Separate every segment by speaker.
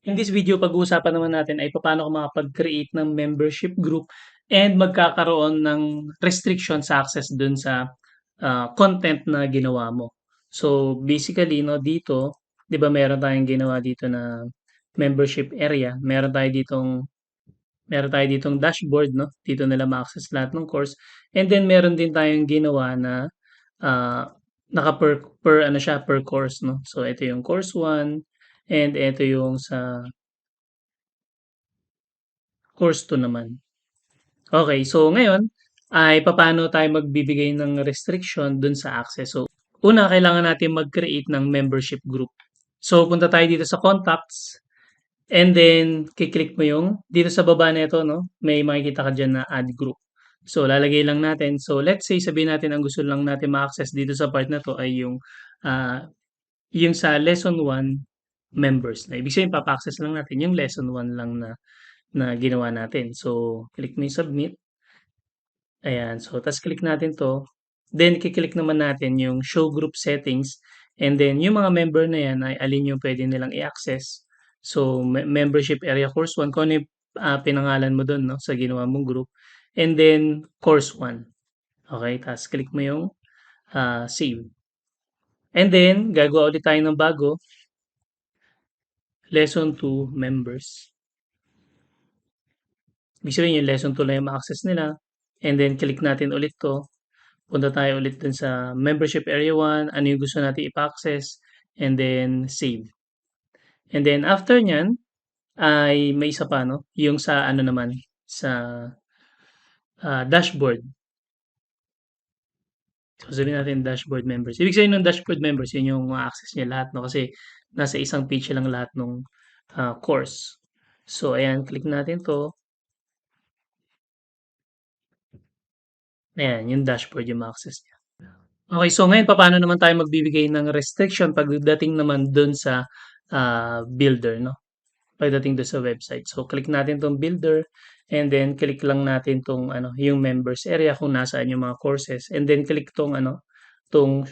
Speaker 1: In this video, pag-uusapan naman natin ay paano ka makapag-create ng membership group and magkakaroon ng restriction sa access dun sa content na ginawa mo. So, basically, no, dito, di ba meron tayong ginawa dito na membership area. Meron tayo ditong dashboard, no? Dito nila ma-access lahat ng course. And then, meron din tayong ginawa na ah, naka per ano siya, per course, no? So, ito yung course 1 and ito yung sa course 2 naman. Okay, so ngayon ay papaano tayo magbibigay ng restriction dun sa access. So, una kailangan natin mag-create ng membership group. So, punta tayo dito sa contacts and then kiklik mo yung dito sa baba nito, no? May makikita ka diyan na add group. So, lalagay lang natin. So, let's say sabihin natin ang gusto lang natin ma-access dito sa part na to ay ah, yung sa lesson 1 members na. Ibig sabihin, papa-access lang natin yung lesson 1 lang na ginawa natin. So, click mo yung submit. Ayan. So, ta's click natin 'to. Then ki-click naman natin yung show group settings and then yung mga member na 'yan ay alin yung puwede nilang i-access. So, membership area course 1 kung ano yung, pinangalan mo dun 'no, sa ginawa mong group and then course 1. Okey, ta's click mo yung, save. And then gagawa ulit tayo ng bago, lesson 2 members. Ibig sabihin yung lesson 2 lang yung ma-access nila and then click natin ulit 'to. Punta tayo ulit dun sa membership area 1, ano yung gusto nating ipa-access, and then save. And then after niyan ay may isa pa 'no, yung sa ano naman, sa, dashboard. So, sabihin natin dashboard members. Ibig sabihin ng dashboard members, yun yung ma-access niya lahat 'no, kasi nasa isang page lang lahat nung, course. So, ayan, click natin 'to. Ayan, yung dashboard yung ma-access niya. Okay, so ngayon papaano naman tayo magbibigay ng restriction pagdating naman dun sa, builder 'no, pagdating dun sa website. So, click natin 'tong builder and then click lang natin 'tong ano, yung members area kung nasaan yung mga courses and then click 'tong ano, 'tong,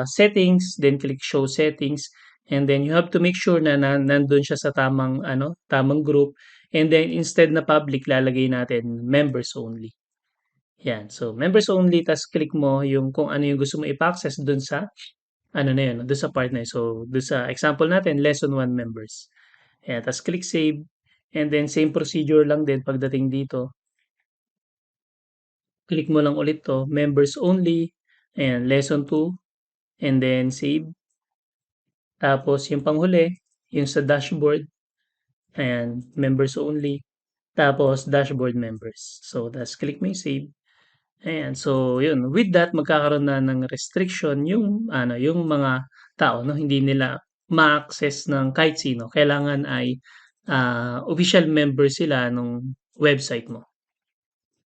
Speaker 1: settings, then click show settings and then you have to make sure na nandun siya sa tamang ano, tamang group and then instead na public lalagay natin members only. Yan. So, members only ta's click mo yung kung ano yung gusto mo ipa-access dun sa ano na yun, dun sa part na yun. So, dun sa example natin, lesson 1 members. Ayan, ta's click save and then same procedure lang din pagdating dito. Click mo lang ulit 'to, members only, ayan, lesson 2 and then save. Tapos yung panghuli, yung sa dashboard, ayan, members only, tapos dashboard members. So, ta's click mo yung save. Ayan, so yun, with that magkakaroon na ng restriction yung ano, yung mga tao 'no, hindi nila ma-access ng kahit sino. Kailangan ay, official member sila nung website mo.